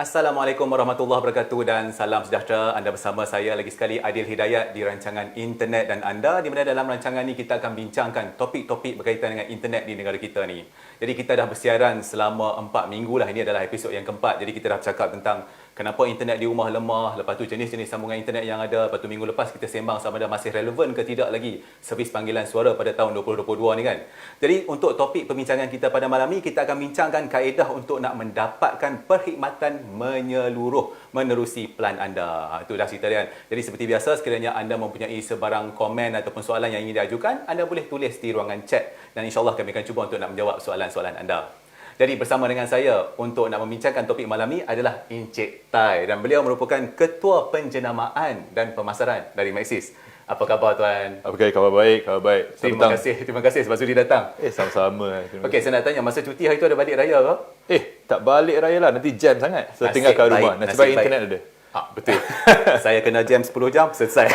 Assalamualaikum warahmatullahi wabarakatuh dan salam sejahtera. Anda bersama saya lagi sekali Adil Hidayat di rancangan Internet dan Anda, di mana dalam rancangan ini kita akan bincangkan topik-topik berkaitan dengan internet di negara kita ni. Jadi kita dah bersiaran selama 4 minggu lah. Ini adalah episod yang keempat. Jadi kita dah bercakap tentang kenapa internet di rumah lemah, lepas tu jenis-jenis sambungan internet yang ada, lepas tu minggu lepas kita sembang sama ada masih relevan ke tidak lagi servis panggilan suara pada tahun 2022 ni kan. Jadi untuk topik perbincangan kita pada malam ni, kita akan bincangkan kaedah untuk nak mendapatkan perkhidmatan menyeluruh menerusi pelan anda. Itu dah cerita dia. Jadi seperti biasa, sekiranya anda mempunyai sebarang komen ataupun soalan yang ingin diajukan, anda boleh tulis di ruangan chat dan insyaAllah kami akan cuba untuk nak menjawab soalan-soalan anda. Jadi bersama dengan saya untuk nak membincangkan topik malam ni adalah Encik Tai, dan beliau merupakan Ketua Penjenamaan dan Pemasaran dari Maxis. Apa khabar tuan? Khabar baik, khabar baik. Terima kasih sebab sudi datang. Sama-sama. Okey, saya nak tanya, masa cuti hari tu ada balik raya ke? Tak balik raya lah, nanti jam sangat. So tinggal kat rumah. Nasib baik internet ada. Betul. Saya kena jam 10 jam, selesai.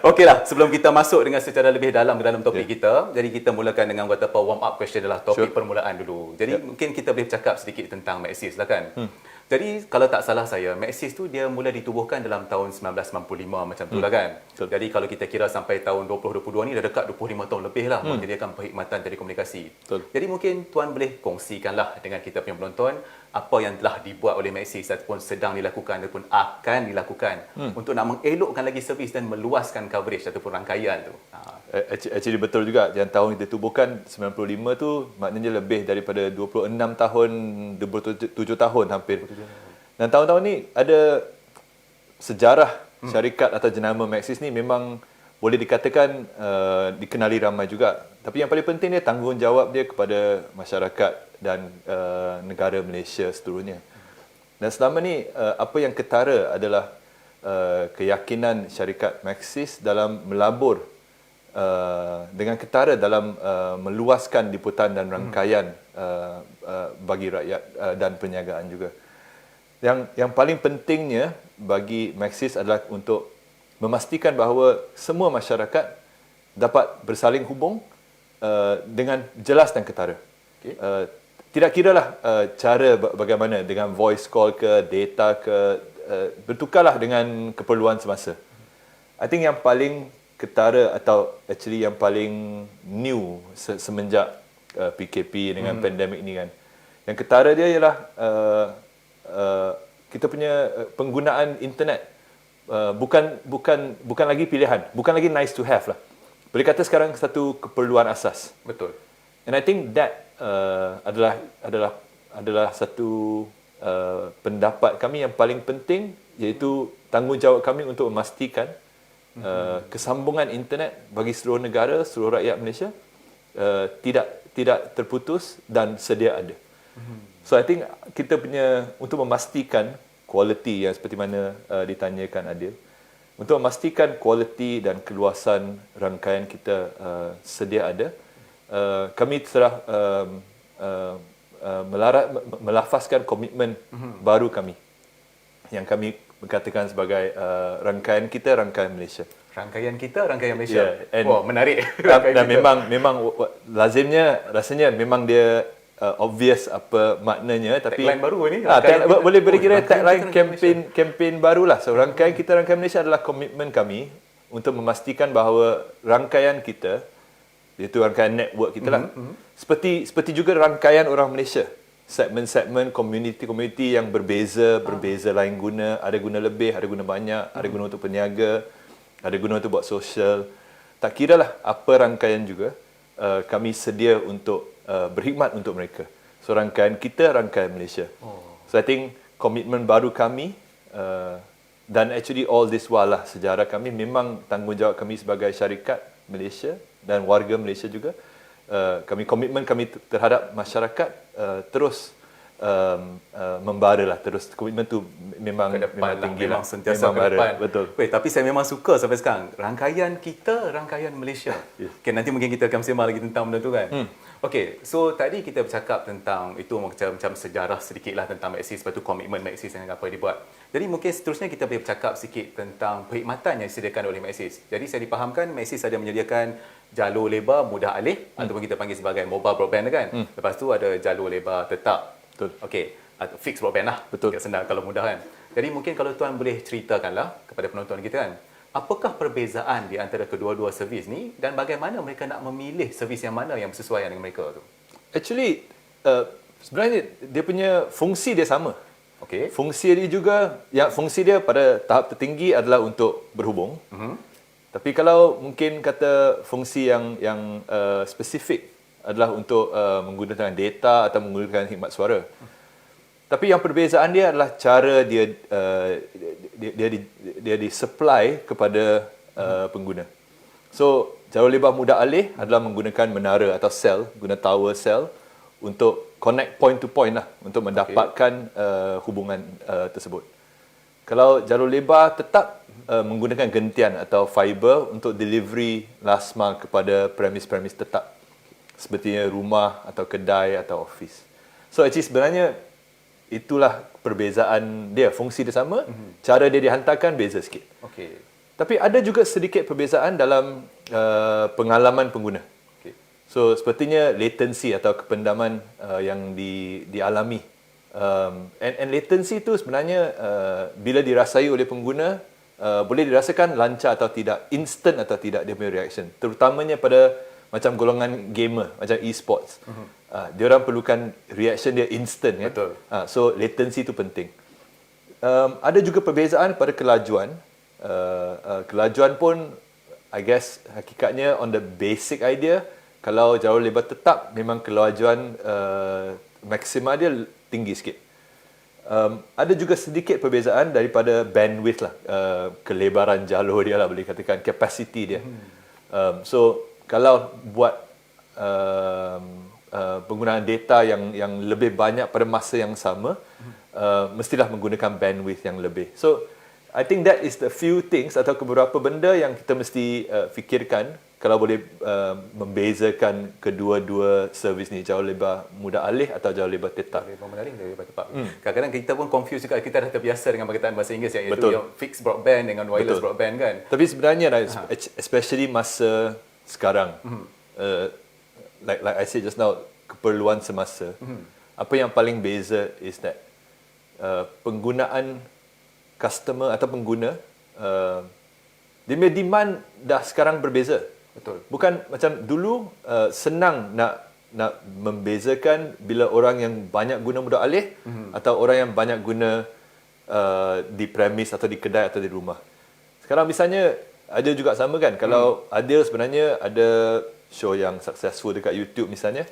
Okeylah, sebelum kita masuk dengan secara lebih dalam ke dalam topik kita, jadi kita mulakan dengan kata apa warm up question adalah topik permulaan dulu. Jadi mungkin kita boleh cakap sedikit tentang Maxis lah kan. Jadi kalau tak salah saya, Maxis tu dia mula ditubuhkan dalam tahun 1995 macam tu lah kan. Jadi kalau kita kira sampai tahun 2022 ni dah dekat 25 tahun lebih lah menyediakan perkhidmatan telekomunikasi. Jadi mungkin tuan boleh kongsikanlah dengan kita punya penonton apa yang telah dibuat oleh Maxis ataupun sedang dilakukan ataupun akan dilakukan untuk nak mengelokkan lagi servis dan meluaskan coverage ataupun rangkaian tu. Actually betul juga, yang tahun kita tubuhkan 95 tu maknanya lebih daripada 26 tahun, 27 tahun hampir. Dan tahun-tahun ni ada sejarah syarikat atau jenama Maxis ni memang boleh dikatakan dikenali ramai juga. Tapi yang paling penting dia tanggungjawab dia kepada masyarakat dan negara Malaysia seterusnya. Dan selama ni apa yang ketara adalah keyakinan syarikat Maxis dalam melabur dengan ketara dalam meluaskan liputan dan rangkaian bagi rakyat dan perniagaan juga. Yang paling pentingnya bagi Maxis adalah untuk memastikan bahawa semua masyarakat dapat bersaling hubung dengan jelas dan ketara. Okay. Tidak kiralah cara bagaimana, dengan voice call ke, data ke, bertukarlah dengan keperluan semasa. I think yang paling ketara atau actually yang paling new semenjak PKP dengan pandemik ni kan. Yang ketara dia ialah kita punya penggunaan internet bukan lagi pilihan, bukan lagi nice to have lah. Boleh kata sekarang satu keperluan asas. Betul. And I think that adalah satu pendapat kami yang paling penting, iaitu tanggungjawab kami untuk memastikan kesambungan internet bagi seluruh negara, seluruh rakyat Malaysia tidak terputus dan sedia ada. So I think kita punya, untuk memastikan kualiti yang seperti mana ditanyakan Adil, untuk memastikan kualiti dan keluasan rangkaian kita sedia ada, kami telah melafazkan komitmen baru kami yang kami katakan sebagai rangkaian kita, rangkaian Malaysia. Rangkaian kita, rangkaian Malaysia. Yeah, wah, menarik. Dan memang lazimnya, rasanya memang dia obvious apa maknanya, tapi tagline baru ni. Boleh beri kira tagline kempen barulah. So rangkaian kita, rangkaian Malaysia adalah komitmen kami untuk memastikan bahawa rangkaian kita, iaitu rangkaian network kita lah, seperti juga rangkaian orang Malaysia, segmen-segmen community yang berbeza lain guna, ada guna lebih, ada guna banyak, ada guna untuk peniaga, ada guna untuk buat sosial. Tak kiralah apa rangkaian juga, kami sedia untuk berkhidmat untuk mereka. So rangkaian kita, rangkaian Malaysia. So I think komitmen baru kami, dan actually all this while lah, sejarah kami, memang tanggungjawab kami sebagai syarikat Malaysia dan warga Malaysia juga, komitmen kami terhadap masyarakat terus membara lah, terus komitmen tu memang tinggi memang lah, sentiasa ke depan. Betul. Tapi saya memang suka sampai sekarang rangkaian kita, rangkaian Malaysia. Yes. Okay, nanti mungkin kita akan sembang lagi tentang benda tu kan. Okey, so tadi kita bercakap tentang itu macam sejarah sedikitlah tentang Maxis, lepas tu komitmen Maxis dan apa yang dibuat. Jadi mungkin seterusnya kita boleh bercakap sikit tentang perkhidmatan yang disediakan oleh Maxis. Jadi saya dipahamkan Maxis ada menyediakan jalur lebar mudah alih ataupun kita panggil sebagai mobile broadband kan. Lepas tu ada jalur lebar tetap. Betul. Okey. atau fixed broadband lah. Betul. Senang kalau mudah kan. Jadi mungkin kalau tuan boleh ceritakanlah kepada penonton kita kan, apakah perbezaan di antara kedua-dua servis ni dan bagaimana mereka nak memilih servis yang mana yang bersesuaian dengan mereka tu? Actually, sebenarnya dia punya fungsi dia sama. Okey. Fungsi dia juga, fungsi dia pada tahap tertinggi adalah untuk berhubung. Tapi kalau mungkin kata fungsi yang spesifik adalah untuk menggunakan data atau menggunakan khidmat suara. Tapi yang perbezaan dia adalah cara dia di-supply kepada pengguna. So, jalur lebar mudah alih adalah menggunakan menara atau sel, guna tower cell untuk connect point to point lah, untuk mendapatkan hubungan tersebut. Kalau jalur lebar tetap menggunakan gentian atau fiber untuk delivery last mile kepada premis-premis tetap. Sepertinya rumah atau kedai atau office. So actually sebenarnya itulah perbezaan dia. Fungsi dia sama, cara dia dihantarkan beza sikit. Okey. Tapi ada juga sedikit perbezaan dalam pengalaman pengguna. Okey. So sepertinya latency atau kependaman yang dialami. And latency itu sebenarnya bila dirasai oleh pengguna, boleh dirasakan lancar atau tidak, instant atau tidak dia punya reaction. Terutamanya pada macam golongan gamer, macam e-sports. Dia orang perlukan reaction dia instant kan. Betul. So latency itu penting. Ada juga perbezaan pada kelajuan. Kelajuan pun I guess hakikatnya on the basic idea, kalau jalur lebar tetap memang kelajuan maksima dia tinggi sikit. Ada juga sedikit perbezaan daripada bandwidth lah, kelebaran jalur dia lah, boleh katakan capacity dia. So kalau buat penggunaan data yang lebih banyak pada masa yang sama, mestilah menggunakan bandwidth yang lebih. So I think that is the few things atau beberapa benda yang kita mesti fikirkan kalau boleh membezakan kedua-dua servis ni, jalur lebar mudah alih atau jalur lebar tetap. Lebar mudah alih dan lebar tetap. Kadang-kadang kita pun confuse juga, kita dah terbiasa dengan perkataan bahasa Inggeris yang Betul. itu yang fixed broadband dengan wireless broadband kan. Tapi sebenarnya especially masa sekarang, like I said just now, keperluan semasa. Apa yang paling beza is that penggunaan customer atau pengguna, dia punya demand dah sekarang berbeza. Betul. Bukan macam dulu senang nak membezakan bila orang yang banyak guna mudah alih atau orang yang banyak guna di premis atau di kedai atau di rumah. Sekarang misalnya ada juga sama kan, kalau ada sebenarnya ada show yang successful dekat YouTube misalnya,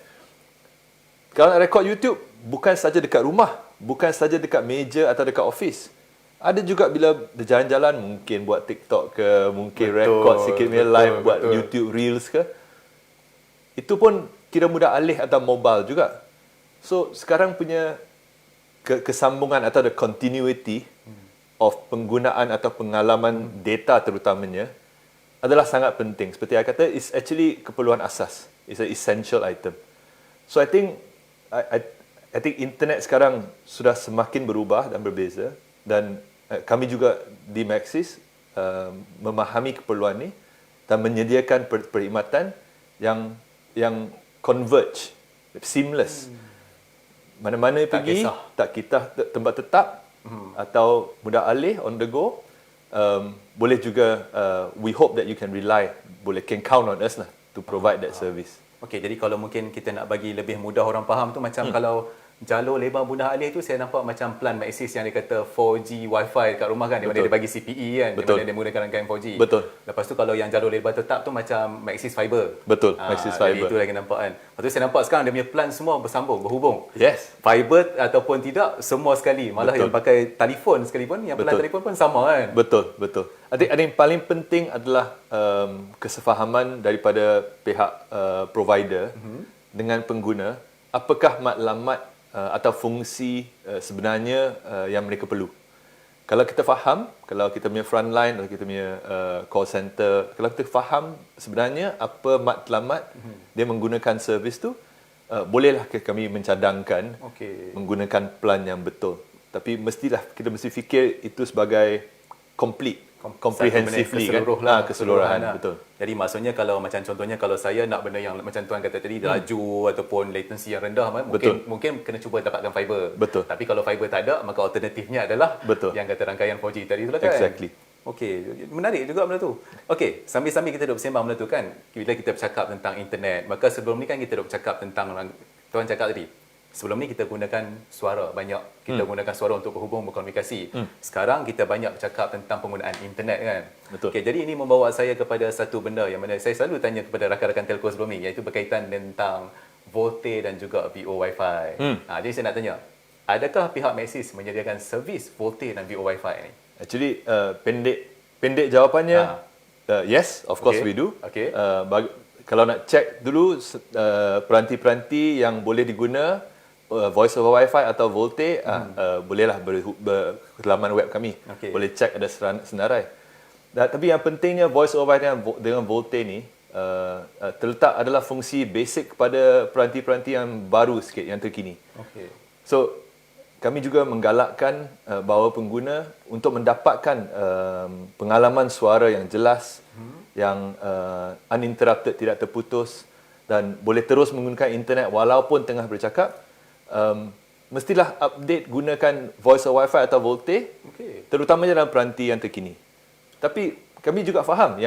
kalau nak rekod YouTube bukan saja dekat rumah, bukan saja dekat meja atau dekat office. Ada juga bila berjalan-jalan, mungkin buat TikTok ke, mungkin rekod sikit punya live, buat YouTube Reels ke. Itu pun kira mudah alih atau mobile juga. So sekarang punya kesambungan atau the continuity of penggunaan atau pengalaman data terutamanya adalah sangat penting. Seperti saya kata, it's actually keperluan asas. It's an essential item. So I think internet sekarang sudah semakin berubah dan berbeza, dan kami juga di Maxis memahami keperluan ni dan menyediakan perkhidmatan yang converge, seamless. Mana-mana pergi, tak kita tempat tetap atau mudah alih on the go, boleh juga we hope that you can can count on us lah to provide that service. Okey, jadi kalau mungkin kita nak bagi lebih mudah orang faham tu, macam kalau jalur lebar mudah alih tu, saya nampak macam plan Maxis yang dia kata 4G Wi-Fi kat rumah kan, di mana dia bagi CPE kan, di mana dia menggunakan rangkaian 4G. Betul. Lepas tu kalau yang jalur lebar tetap tu macam Maxis Fiber. Betul, Maxis Fiber. Jadi itu lagi nampak kan. Lepas tu saya nampak sekarang dia punya plan semua bersambung, berhubung. Yes. Fiber ataupun tidak, semua sekali. Malah yang pakai telefon sekalipun, yang plan telefon pun sama kan. Betul. Ada yang paling penting adalah kesefahaman daripada pihak provider dengan pengguna, apakah matlamat atau fungsi sebenarnya yang mereka perlu. Kalau kita faham, kalau kita punya frontline atau kita punya call center, kalau kita faham sebenarnya apa matlamat dia menggunakan servis tu, bolehlah kami mencadangkan menggunakan plan yang betul. Tapi kita mesti fikir itu sebagai complete. comprehensively kan. Keseluruhan, betul. Jadi maksudnya kalau macam contohnya kalau saya nak benda yang macam tuan kata tadi laju ataupun latency yang rendah, mungkin kena cuba dapatkan fiber. Betul. Tapi kalau fiber tak ada, maka alternatifnya adalah yang kata rangkaian 4G tadi tu lah kan. Exactly. Okey, menarik juga benda tu. Okey, sambil-sambil kita duk bersembang benda tu kan, bila kita bercakap tentang internet, maka sebelum ni kan kita duk bercakap tentang tuan cakap tadi. Sebelum ni kita gunakan suara banyak. Kita gunakan suara untuk berhubung, berkomunikasi. Sekarang kita banyak bercakap tentang penggunaan internet kan. Betul. Okey, jadi ini membawa saya kepada satu benda yang mana saya selalu tanya kepada rakan-rakan telco sebelum ni, iaitu berkaitan tentang VoLTE dan juga VO Wi-Fi. Jadi saya nak tanya, adakah pihak Maxis menyediakan servis VoLTE dan VO Wi-Fi ni? Actually, pendek jawapannya, yes, of course we do. Okay. Kalau nak check dulu peranti-peranti yang boleh diguna voice over Wi-Fi atau VoLTE, bolehlah ke laman web kami. Okay. Boleh check ada senarai. Tapi yang pentingnya voice over Wi-Fi dengan VoLTE ni terletak adalah fungsi basic kepada peranti-peranti yang baru sikit, yang terkini. Okay. So kami juga menggalakkan bahawa pengguna untuk mendapatkan pengalaman suara yang jelas, yang uninterrupted, tidak terputus dan boleh terus menggunakan internet walaupun tengah bercakap, mestilah update gunakan voice over Wi-Fi atau VoLTE, terutamanya dalam peranti yang terkini. Tapi kami juga faham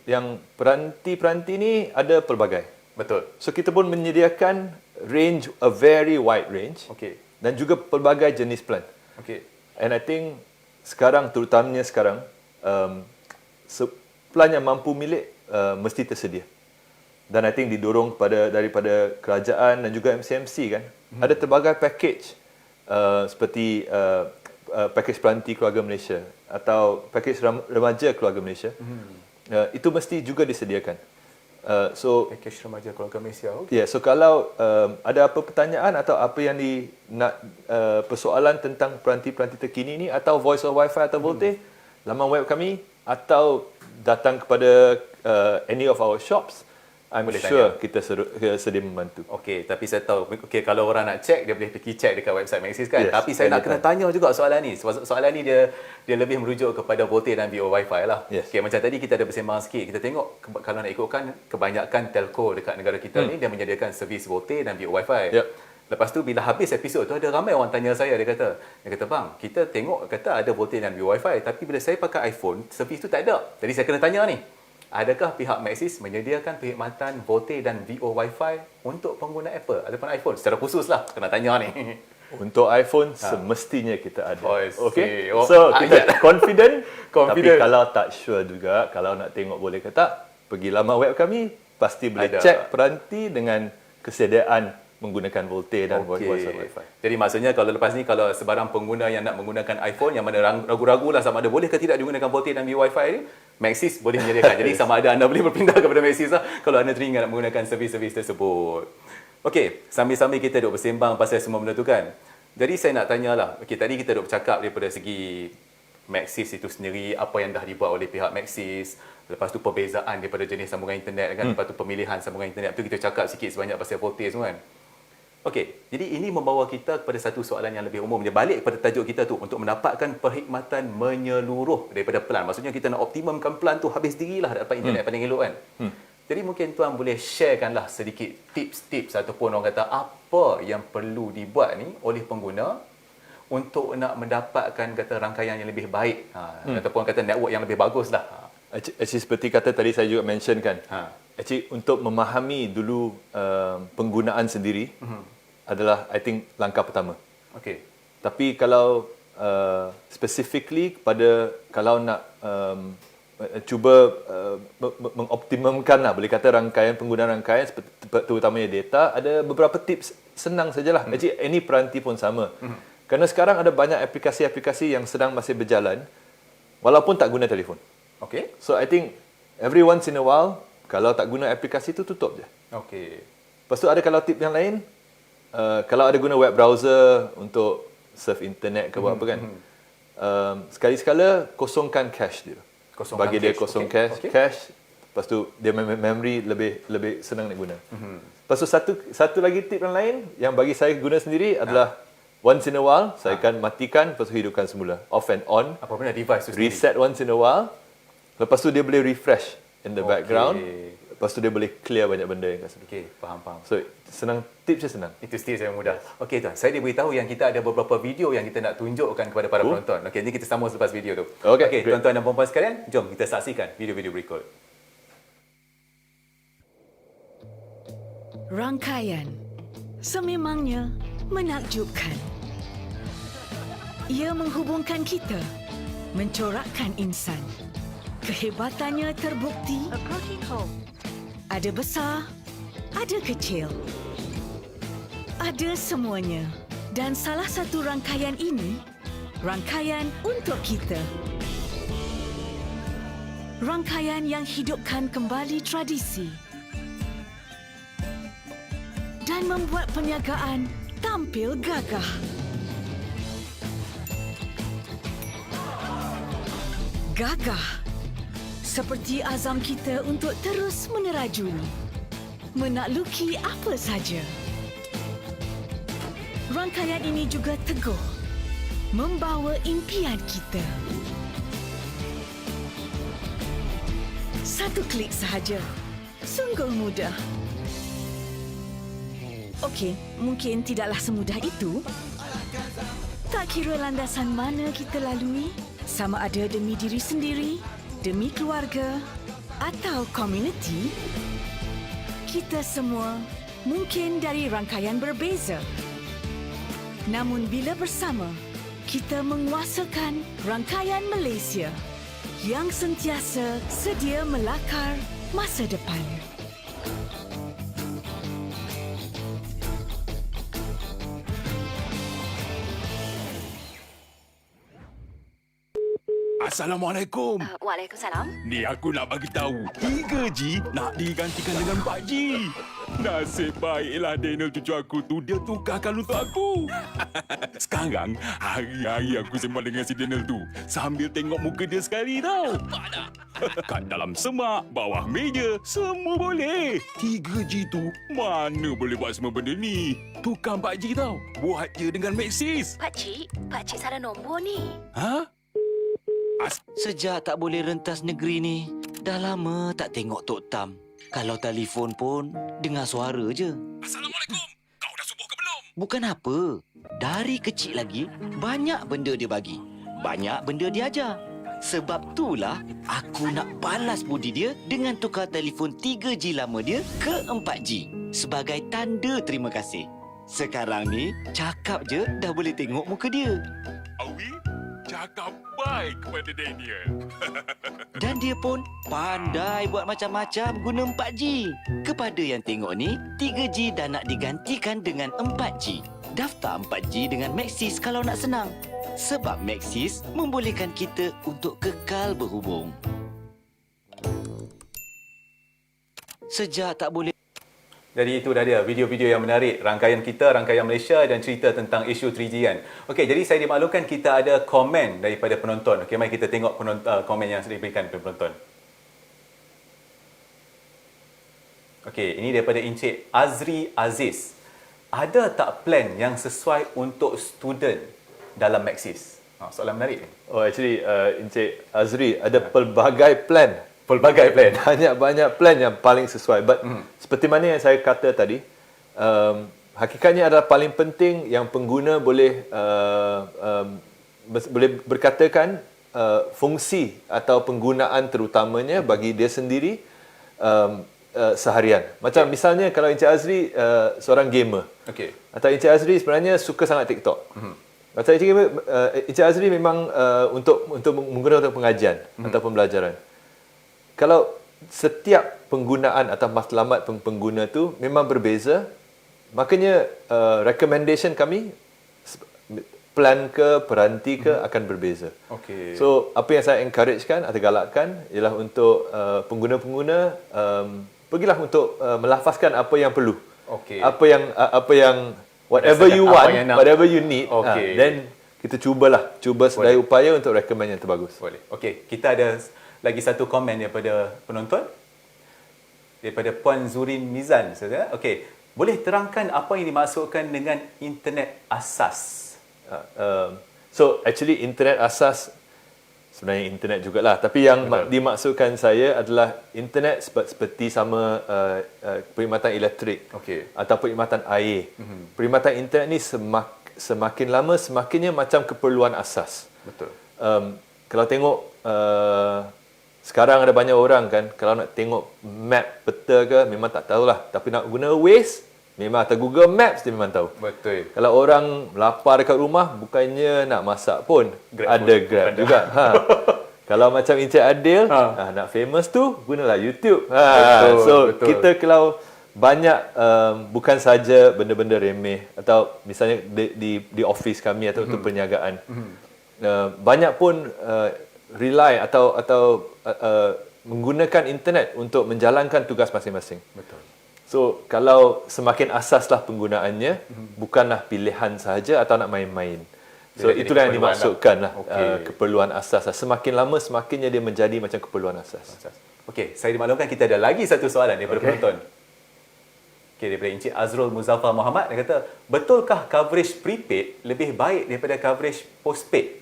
yang peranti-peranti ni ada pelbagai. Betul. So kita pun menyediakan range, a very wide range. Okey. Dan juga pelbagai jenis plan. Okey. And I think terutamanya sekarang, plan yang mampu milik mesti tersedia. Dan I think didorong daripada kerajaan dan juga MCMC kan. Ada pelbagai package seperti package peranti keluarga Malaysia atau package remaja keluarga Malaysia. Itu mesti juga disediakan. So Package remaja keluarga Malaysia. Ya, so kalau ada apa pertanyaan atau apa yang persoalan tentang peranti-peranti terkini ni atau voice over Wi-Fi atau VoLTE, laman web kami atau datang kepada any of our shops, I'm sure kita sedia membantu. Okey, tapi saya tahu kalau orang nak check, dia boleh pergi check dekat website Maxis kan. Yes, Tapi saya nak kena tanya juga soalan ni. Soalan ni dia lebih merujuk kepada VoLTE dan VO Wi-Fi lah. Yes. Okey, macam tadi kita ada bersembang sikit. Kita tengok kalau nak ikutkan kebanyakan telco dekat negara kita ni dia menyediakan servis VoLTE dan VO Wi-Fi. Yep. Lepas tu bila habis episod tu ada ramai orang tanya saya, dia kata bang, kita tengok kata ada VoLTE dan VO Wi-Fi, tapi bila saya pakai iPhone, servis tu tak ada. Jadi saya kena tanya ni, adakah pihak Maxis menyediakan perkhidmatan VoLTE dan VO Wi-Fi untuk pengguna Apple ataupun iPhone? Secara khusus lah, kena tanya ni. Untuk iPhone, semestinya kita ada. Okay. So, kita confident. Tapi kalau tak sure juga, kalau nak tengok boleh ke tak, pergi laman web kami, pasti boleh check peranti dengan kesediaan menggunakan VoLTE dan voice over Wi-Fi. Jadi maksudnya kalau lepas ni, kalau sebarang pengguna yang nak menggunakan iPhone, yang mana ragu-ragu lah sama ada boleh ke tidak digunakan VoLTE dan VO Wi-Fi ni, Maxis boleh menyediakan. Jadi sama ada anda boleh berpindah kepada Maxis lah kalau anda teringat nak menggunakan servis-servis tersebut. Okey, sambil-sambil kita duk bersembang pasal semua benda tu kan. Jadi saya nak tanyalah, okey, tadi kita duk bercakap daripada segi Maxis itu sendiri, apa yang dah dibuat oleh pihak Maxis, lepas tu perbezaan daripada jenis sambungan internet kan, lepas tu pemilihan sambungan internet, tu kita cakap sikit sebanyak pasal VoLTE semua kan. Okey, jadi ini membawa kita kepada satu soalan yang lebih umum. Dia balik kepada tajuk kita tu, untuk mendapatkan perkhidmatan menyeluruh daripada plan. Maksudnya kita nak optimumkan plan tu, habis dirilah dapat internet paling elok kan. Jadi mungkin tuan boleh sharekanlah sedikit tips-tips ataupun orang kata apa yang perlu dibuat ni oleh pengguna untuk nak mendapatkan kata rangkaian yang lebih baik, ataupun kata network yang lebih bagus lah. Actually seperti kata tadi saya juga mention kan. Actually untuk memahami dulu penggunaan sendiri adalah I think langkah pertama. Okey. Tapi kalau specifically kalau nak cuba mengoptimumkan lah, boleh kata penggunaan rangkaian terutamanya data, ada beberapa tips senang sajalah. Actually any peranti pun sama. Kerana sekarang ada banyak aplikasi-aplikasi yang sedang masih berjalan walaupun tak guna telefon. Okey. So I think every once in a while, kalau tak guna aplikasi tu, tutup je. Okey. Lepas tu ada kalau tip yang lain, kalau ada guna web browser untuk surf internet ke apa kan, sekali-sekala kosongkan cache dia. Bagi dia kosong cache. Lepas tu dia memory lebih senang nak guna. Lepas tu satu lagi tip yang lain yang bagi saya guna sendiri adalah once in a while, saya akan matikan, lepas tu hidupkan semula. Off and on. Apa benda device tu sendiri? Reset once in a while. Lepas tu dia boleh refresh in the background. Lepas tu dia boleh clear banyak benda yang kat situ. Okey, faham. So, senang. Tipsnya senang. Itu tips yang mudah. Okey tuan, saya diberitahu yang kita ada beberapa video yang kita nak tunjukkan kepada para penonton. Okey, ini kita sambung selepas video tu. Okey, great. Tuan-tuan dan puan-puan sekalian, jom kita saksikan video-video berikut. Rangkaian sememangnya menakjubkan. Ia menghubungkan kita, mencorakkan insan. Kehebatannya terbukti. Approaching home. Ada besar, ada kecil. Ada semuanya. Dan salah satu rangkaian ini, rangkaian untuk kita. Rangkaian yang hidupkan kembali tradisi. Dan membuat perniagaan tampil gagah. Gagah. Seperti azam kita untuk terus menerajui. Menakluki apa saja. Rangkaian ini juga teguh. Membawa impian kita. Satu klik sahaja. Sungguh mudah. Okey, mungkin tidaklah semudah itu. Tak kira landasan mana kita lalui, sama ada demi diri sendiri, demi keluarga atau komuniti, kita semua mungkin dari rangkaian berbeza. Namun bila bersama, kita menguasakan rangkaian Malaysia yang sentiasa sedia melakar masa depan. Assalamualaikum. Waalaikumsalam. Ni aku nak bagi tahu 3G nak digantikan dengan 4G. Nasib baiklah Daniel cucu aku tu dia tukarkan untuk aku. Sekarang hari-hari aku sembang dengan si Daniel tu sambil tengok muka dia sekali tau. Kat dalam semak, bawah meja, semua boleh. 3G tu mana boleh buat semua benda ni? Tukar 4G tau. Buat je dengan Maxis. Pakcik salah nombor ni. Ha? Sejak tak boleh rentas negeri ni, dah lama tak tengok Tok Tam. Kalau telefon pun, dengar suara je. Assalamualaikum. Kau dah subuh ke belum? Bukan apa. Dari kecil lagi, banyak benda dia bagi. Banyak benda dia ajar. Sebab itulah, aku nak balas budi dia dengan tukar telefon 3G lama dia ke 4G. Sebagai tanda terima kasih. Sekarang ni, cakap je dah boleh tengok muka dia. Awi, cakap baik kepada Daniel. Dan dia pun pandai buat macam-macam guna 4G. Kepada yang tengok ni, 3G dah nak digantikan dengan 4G. Daftar 4G dengan Maxis kalau nak senang. Sebab Maxis membolehkan kita untuk kekal berhubung. Sejak tak boleh... Jadi itu dah dia video-video yang menarik, rangkaian kita, rangkaian Malaysia dan cerita tentang isu 3G kan. Okey, jadi saya dimaklumkan kita ada komen daripada penonton. Okey, mari kita tengok komen yang diberikan kepada penonton. Okey, ini daripada Encik Azri Aziz. Ada tak plan yang sesuai untuk student dalam Maxis? Soalan menarik. Oh, actually, Encik Azri, ada pelbagai plan. Pelbagai plan. Banyak-banyak plan yang paling sesuai. But seperti mana yang saya kata tadi, hakikatnya adalah paling penting yang pengguna boleh boleh berkatakan fungsi atau penggunaan terutamanya bagi dia sendiri seharian. Macam misalnya kalau Encik Azri seorang gamer. Okey. Atau Encik Azri sebenarnya suka sangat TikTok. Atau Encik Azri memang untuk menggunakan untuk pengajian atau pembelajaran. Kalau setiap penggunaan atau matlamat pengguna tu memang berbeza, makanya recommendation kami plan ke peranti ke akan berbeza. Okey. So apa yang saya encouragekan atau galakkan ialah untuk pengguna-pengguna pergilah untuk melafazkan apa yang perlu. Okey. Apa yang whatever you want, whatever you need, Okey. then kita cuba sedaya upaya untuk recommend yang terbagus. Boleh. Okey, kita ada lagi satu komen daripada penonton. Daripada Puan Zurin Mizan. Okey, boleh terangkan apa yang dimaksudkan dengan internet asas? So actually internet asas sebenarnya internet jugalah, tapi yang dimaksudkan saya adalah internet seperti sama perkhidmatan elektrik atau perkhidmatan air. Perkhidmatan internet ni semakin lama semakinnya macam keperluan asas. Betul. Kalau tengok sekarang ada banyak orang kan, kalau nak tengok map peta ke memang tak tahulah, tapi nak guna Waze memang, atau Google Maps dia memang tahu. Betul. Kalau orang lapar dekat rumah, bukannya nak masak pun, ada Grab juga. Kalau macam Encik Adil, nak famous tu, gunalah YouTube. Betul. Kita kalau banyak, bukan saja benda-benda remeh, atau misalnya di office kami atau untuk perniagaan, banyak pun rely atau menggunakan internet untuk menjalankan tugas masing-masing. Betul. So, kalau semakin asaslah penggunaannya, bukanlah pilihan sahaja atau nak main-main. So, itulah yang dimaksudkan lah, keperluan asas. Semakin lama, semakinnya dia menjadi macam keperluan asas. Okey, saya dimaklumkan kita ada lagi satu soalan daripada penonton. Okey, daripada Encik Azrul Muzaffar Muhammad, dia kata, betulkah coverage prepaid lebih baik daripada coverage postpaid?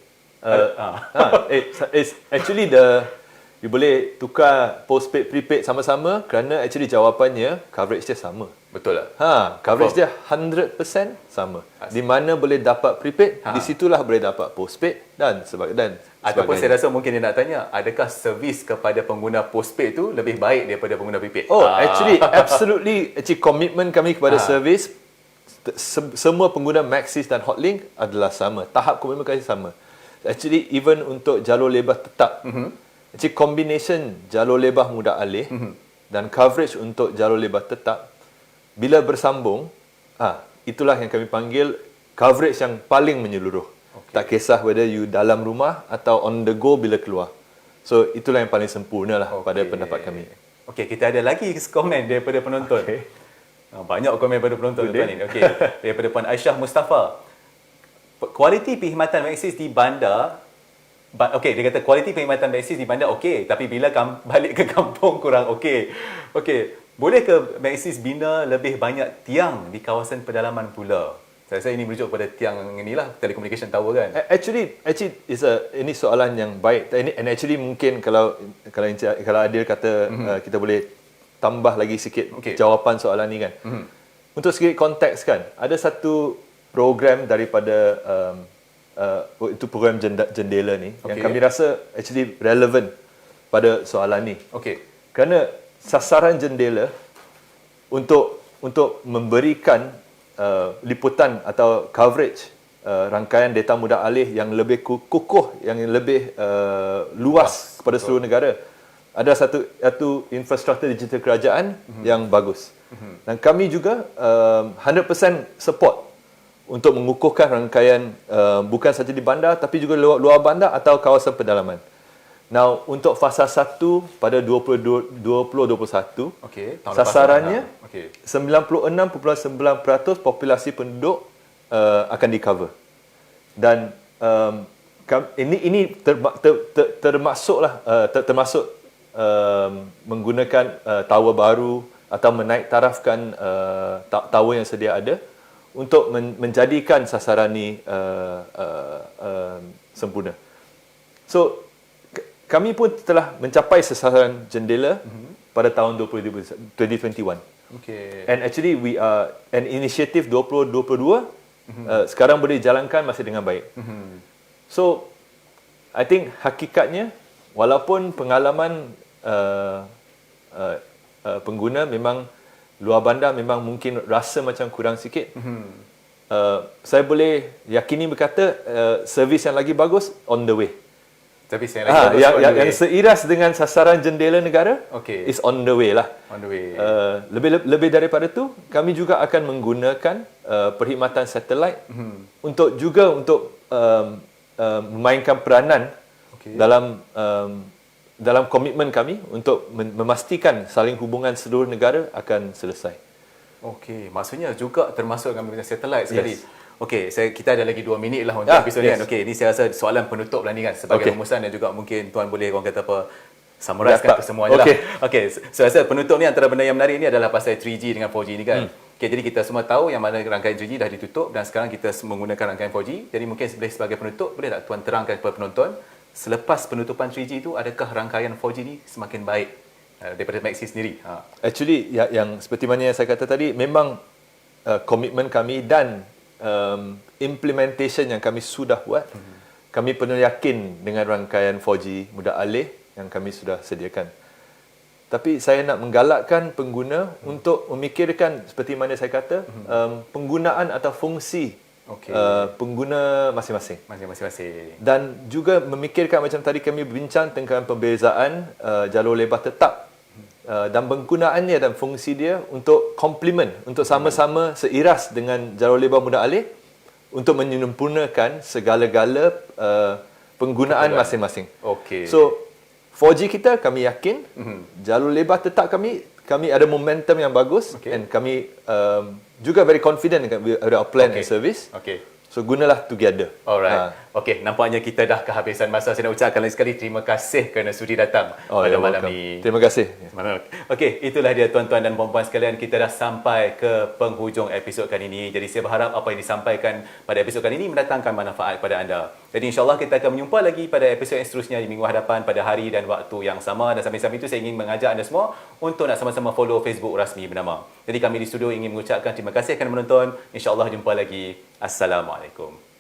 It's actually you boleh tukar postpaid prepaid sama-sama kerana actually jawapannya coverage dia sama. Betul tak? Coverage dia 100% sama. Di mana boleh dapat prepaid, di situlah boleh dapat postpaid dan sebagainya. Ataupun saya rasa mungkin dia nak tanya, adakah servis kepada pengguna postpaid tu lebih baik daripada pengguna prepaid? Actually komitmen kami kepada servis, semua pengguna Maxis dan Hotlink adalah sama. Tahap komitmen kami sama. Actually even untuk jalur lebar tetap, actually combination jalur lebar mudah alih dan coverage untuk jalur lebar tetap, bila bersambung, itulah yang kami panggil coverage yang paling menyeluruh. Tak kisah whether you dalam rumah atau on the go bila keluar. So itulah yang paling sempurna lah pada pendapat kami. Okey, kita ada lagi komen daripada penonton. Banyak komen daripada penonton tuan ni. Okey, daripada Puan Aisyah Mustafa. Kualiti perkhidmatan Maxis di bandar, dia kata kualiti perkhidmatan Maxis di bandar okey, tapi bila balik ke kampung kurang okey. Boleh ke Maxis bina lebih banyak tiang di kawasan pedalaman pula? Saya rasa ini merujuk kepada tiang inilah, telecommunication tower kan. Actually ini soalan yang baik. And actually mungkin kalau Adil kata kita boleh tambah lagi sikit jawapan soalan ni kan. Untuk sedikit konteks kan, ada satu program daripada itu program jendela ni yang kami rasa actually relevant pada soalan ni. Kerana sasaran jendela untuk memberikan liputan atau coverage rangkaian data mudah alih yang lebih kukuh, yang lebih luas kepada seluruh negara, ada satu infrastruktur digital kerajaan yang bagus. Dan kami juga 100% support untuk mengukuhkan rangkaian bukan saja di bandar tapi juga luar bandar atau kawasan pedalaman. Now, untuk fasa 1 pada 2021, sasarannya 96.9% populasi penduduk akan di-cover. Dan ini termasuk menggunakan tower baru atau menaik tarafkan tower yang sedia ada untuk menjadikan sasaran ni sempurna. So, kami pun telah mencapai sasaran jendela pada tahun 2021. And actually we are an initiative 2022 sekarang boleh dijalankan masih dengan baik. So, I think hakikatnya walaupun pengalaman pengguna memang luar bandar memang mungkin rasa macam kurang sikit. Saya boleh yakini berkata servis yang lagi bagus on the way. Servis yang lagi bagus yang seiras dengan sasaran jendela negara is on the way lah. On the way. Lebih daripada tu, kami juga akan menggunakan perkhidmatan satelit untuk memainkan peranan dalam komitmen kami untuk memastikan saling hubungan seluruh negara akan selesai. Maksudnya juga termasuk kami punya satelit sekali. Kita ada lagi 2 minit lah untuk episod ni kan. Ini saya rasa soalan penutup lah ni kan, sebagai rumusan dan juga mungkin tuan boleh orang kata apa, summarize kan kesemuanya lah. Saya rasa penutup ni antara benda yang menarik ni adalah pasal 3G dengan 4G ni kan. Okay, jadi kita semua tahu yang mana rangkaian 3G dah ditutup dan sekarang kita menggunakan rangkaian 4G. Jadi mungkin sebagai penutup, boleh tak Tuan terangkan kepada penonton, selepas penutupan 3G itu, adakah rangkaian 4G ni semakin baik daripada Maxis sendiri? Actually, yang seperti mana yang saya kata tadi, memang komitmen kami dan implementation yang kami sudah buat, kami penuh yakin dengan rangkaian 4G mudah alih yang kami sudah sediakan. Tapi saya nak menggalakkan pengguna untuk memikirkan seperti mana saya kata, penggunaan atau fungsi pengguna masing-masing. Masing-masing. Dan juga memikirkan macam tadi kami berbincang tentang pembezaan jalur lebar tetap dan penggunaannya dan fungsi dia untuk complement, untuk sama-sama seiras dengan jalur lebar mudah alih untuk menyempurnakan segala-gala penggunaan masing-masing. Okey. So 4G kita kami yakin, jalur lebar tetap kami ada momentum yang bagus, and kami juga very confident dengan our plan and service. Okey. So gunalah together. Alright. Okey, nampaknya kita dah kehabisan masa. Saya nak ucapkan lagi sekali terima kasih kerana sudi datang pada malam ni. Terima kasih. Okey, itulah dia tuan-tuan dan puan-puan sekalian. Kita dah sampai ke penghujung episod kali ini. Jadi saya berharap apa yang disampaikan pada episod kali ini mendatangkan manfaat kepada anda. Jadi insyaAllah kita akan berjumpa lagi pada episod yang seterusnya di minggu hadapan pada hari dan waktu yang sama. Dan sambil-sambil itu saya ingin mengajak anda semua untuk nak sama-sama follow Facebook rasmi Bernama. Jadi kami di studio ingin mengucapkan terima kasih kerana menonton. InsyaAllah jumpa lagi. Assalamualaikum.